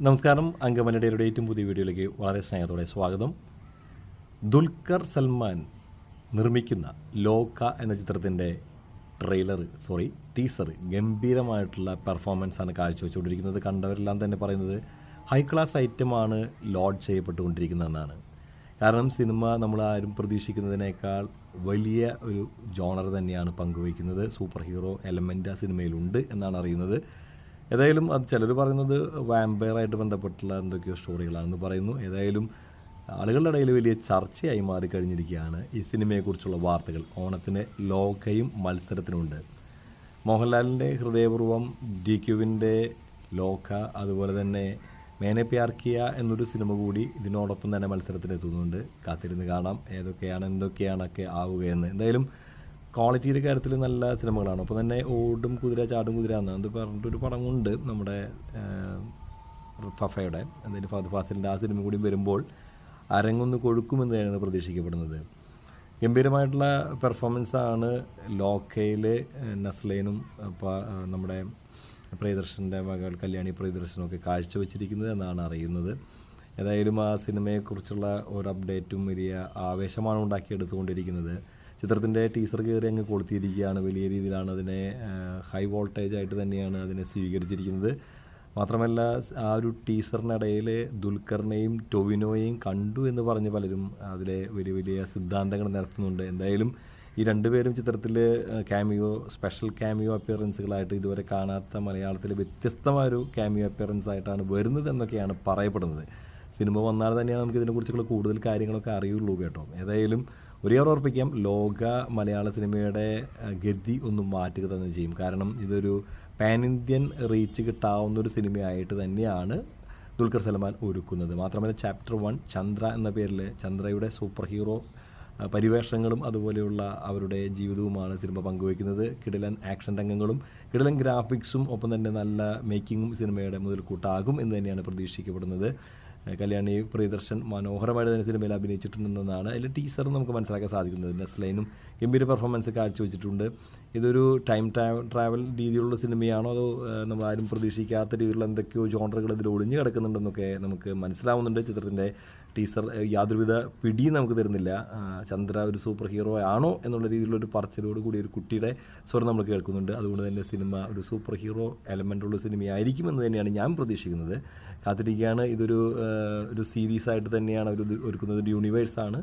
നമസ്കാരം. അങ്കമലയുടെ ഏറ്റവും പുതിയ വീഡിയോയിലേക്ക് വളരെ സ്നേഹത്തോടെ സ്വാഗതം. ദുൽഖർ സൽമാൻ നിർമ്മിക്കുന്ന ലോക എന്ന ചിത്രത്തിൻ്റെ ടീസർ ഗംഭീരമായിട്ടുള്ള പെർഫോമൻസാണ് കാഴ്ചവെച്ചുകൊണ്ടിരിക്കുന്നത്. കണ്ടവരെല്ലാം തന്നെ പറയുന്നത് ഹൈ ക്ലാസ് ഐറ്റമാണ് ലോഡ് ചെയ്യപ്പെട്ടുകൊണ്ടിരിക്കുന്നതെന്നാണ്. കാരണം സിനിമ നമ്മൾ ആരും പ്രതീക്ഷിക്കുന്നതിനേക്കാൾ വലിയ ഒരു ജോണർ തന്നെയാണ് പങ്കുവയ്ക്കുന്നത്. സൂപ്പർ ഹീറോ എലമെൻ്റ് ആ സിനിമയിലുണ്ട് എന്നാണ് അറിയുന്നത്. ഏതായാലും അത് ചിലർ പറയുന്നത് വാമ്പയറായിട്ട് ബന്ധപ്പെട്ടുള്ള എന്തൊക്കെയോ സ്റ്റോറികളാണെന്ന് പറയുന്നു. ഏതായാലും ആളുകളുടെ ഇടയിൽ വലിയ ചർച്ചയായി മാറിക്കഴിഞ്ഞിരിക്കുകയാണ് ഈ സിനിമയെക്കുറിച്ചുള്ള വാർത്തകൾ. ഓണത്തിന് ലോകയും മത്സരത്തിനുണ്ട്. മോഹൻലാലിൻ്റെ ഹൃദയപൂർവ്വം, DQവിൻ്റെ ലോക, അതുപോലെ തന്നെ മേനെ പ്യാർ കിയ എന്നൊരു സിനിമ കൂടി ഇതിനോടൊപ്പം തന്നെ മത്സരത്തിനെത്തുന്നുണ്ട്. കാത്തിരുന്ന് കാണാം എന്തൊക്കെയാണൊക്കെ ആവുകയെന്ന്. എന്തായാലും ക്വാളിറ്റിയുടെ കാര്യത്തിൽ നല്ല സിനിമകളാണ്. അപ്പോൾ തന്നെ ഓടും കുതിര ചാടും കുതിര എന്ന് പറഞ്ഞിട്ടൊരു പടമുണ്ട് നമ്മുടെ ഫഫയുടെ, എന്തായാലും ഫഹദ് ഫാസിലിൻ്റെ ആ സിനിമ കൂടി വരുമ്പോൾ അരങ്ങൊന്ന് കൊഴുക്കുമെന്ന് തന്നെയാണ് പ്രതീക്ഷിക്കപ്പെടുന്നത്. ഗംഭീരമായിട്ടുള്ള പെർഫോമൻസാണ് ലോക്കയിൽ നസ്ലൈനും നമ്മുടെ പ്രിയദർശൻ്റെ മകൾ കല്യാണി പ്രിയദർശനമൊക്കെ കാഴ്ചവെച്ചിരിക്കുന്നത് എന്നാണ് അറിയുന്നത്. ഏതായാലും ആ സിനിമയെക്കുറിച്ചുള്ള ഒരു അപ്ഡേറ്റും വലിയ ആവേശമാണ് ഉണ്ടാക്കിയെടുത്തുകൊണ്ടിരിക്കുന്നത്. ചിത്രത്തിൻ്റെ ടീസർ കയറി അങ്ങ് കൊളുത്തിയിരിക്കുകയാണ്. വലിയ രീതിയിലാണ് അതിനെ ഹൈ വോൾട്ടേജ് ആയിട്ട് തന്നെയാണ് അതിനെ സ്വീകരിച്ചിരിക്കുന്നത്. മാത്രമല്ല ആ ഒരു ടീസറിനിടയിൽ ദുൽഖറിനെയും ടൊവിനോയെയും കണ്ടു എന്ന് പറഞ്ഞ് പലരും അതിലെ വലിയ വലിയ സിദ്ധാന്തങ്ങൾ നിരത്തുന്നുണ്ട്. എന്തായാലും ഈ രണ്ടുപേരും ചിത്രത്തിൽ സ്പെഷ്യൽ ക്യാമിയോ അപ്പിയറൻസുകളായിട്ട് ഇതുവരെ കാണാത്ത മലയാളത്തിൽ വ്യത്യസ്തമായൊരു ക്യാമിയോ അപ്പിയറൻസ് ആയിട്ടാണ് വരുന്നത് എന്നൊക്കെയാണ് പറയപ്പെടുന്നത്. സിനിമ വന്നാൽ തന്നെയാണ് നമുക്ക് ഇതിനെക്കുറിച്ചുള്ള കൂടുതൽ കാര്യങ്ങളൊക്കെ അറിയുള്ളൂ കേട്ടോ. ഏതായാലും ഉറപ്പിക്കാം, ലോക മലയാള സിനിമയുടെ ഗതി ഒന്നും മാറ്റുക തന്നെ ചെയ്യും. കാരണം ഇതൊരു പാൻ ഇന്ത്യൻ റീച്ച് കിട്ടാവുന്നൊരു സിനിമയായിട്ട് തന്നെയാണ് ദുൽഖർ സൽമാൻ ഒരുക്കുന്നത്. മാത്രമല്ല ചാപ്റ്റർ 1 ചന്ദ്ര എന്ന പേരിൽ ചന്ദ്രയുടെ സൂപ്പർ ഹീറോ പരിവേഷങ്ങളും അതുപോലെയുള്ള അവരുടെ ജീവിതവുമാണ് സിനിമ പങ്കുവയ്ക്കുന്നത്. കിടിലൻ ആക്ഷൻ രംഗങ്ങളും കിടിലൻ ഗ്രാഫിക്സും ഒപ്പം തന്നെ നല്ല മേക്കിങ്ങും സിനിമയുടെ മുതൽക്കൂട്ടാകും എന്ന് തന്നെയാണ് പ്രതീക്ഷിക്കപ്പെടുന്നത്. കല്യാണി പ്രിയദർശൻ മനോഹരമായിട്ട് തന്നെ സിനിമയിൽ അഭിനയിച്ചിട്ടുണ്ടെന്നാണ് അതിൽ ടീസർ നമുക്ക് മനസ്സിലാക്കാൻ സാധിക്കുന്നത്. നസ്ലൈനും ഗംഭീര പെർഫോമൻസ് കാഴ്ചവെച്ചിട്ടുണ്ട്. ഇതൊരു ടൈം ട്രാവൽ രീതിയിലുള്ള സിനിമയാണോ അതോ നമ്മൾ ആരും പ്രതീക്ഷിക്കാത്ത രീതിയിലുള്ള എന്തൊക്കെയോ ജോണറുകൾ ഇതിൽ ഒളിഞ്ഞു കിടക്കുന്നുണ്ടെന്നൊക്കെ നമുക്ക് മനസ്സിലാവുന്നുണ്ട്. ചിത്രത്തിൻ്റെ ടീസർ യാതൊരുവിധ പിടിയും നമുക്ക് തരുന്നില്ല. ചന്ദ്ര ഒരു സൂപ്പർ ഹീറോ ആണോ എന്നുള്ള രീതിയിലുള്ളൊരു പറച്ചിലോട് കൂടി ഒരു കുട്ടിയുടെ സ്വരം നമ്മൾ കേൾക്കുന്നുണ്ട്. അതുകൊണ്ട് തന്നെ സിനിമ ഒരു സൂപ്പർ ഹീറോ എലമെൻ്റുള്ള സിനിമയായിരിക്കുമെന്ന് തന്നെയാണ് ഞാൻ പ്രതീക്ഷിക്കുന്നത്. കാത്തിരിക്കുകയാണ്. ഇതൊരു സീരീസായിട്ട് തന്നെയാണ് അവർ ഒരുക്കുന്നത്. ഒരു യൂണിവേഴ്സാണ്,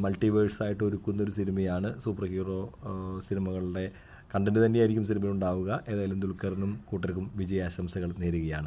മൾട്ടിവേഴ്സായിട്ട് ഒരുക്കുന്ന ഒരു സിനിമയാണ്. സൂപ്പർ ഹീറോ സിനിമകളുടെ കണ്ടന്റ് തന്നെയായിരിക്കും സിനിമയിൽ ഉണ്ടാവുക. ഏതായാലും ദുൽഖറിനും കൂട്ടർക്കും വിജയാശംസകൾ നേരുകയാണ്.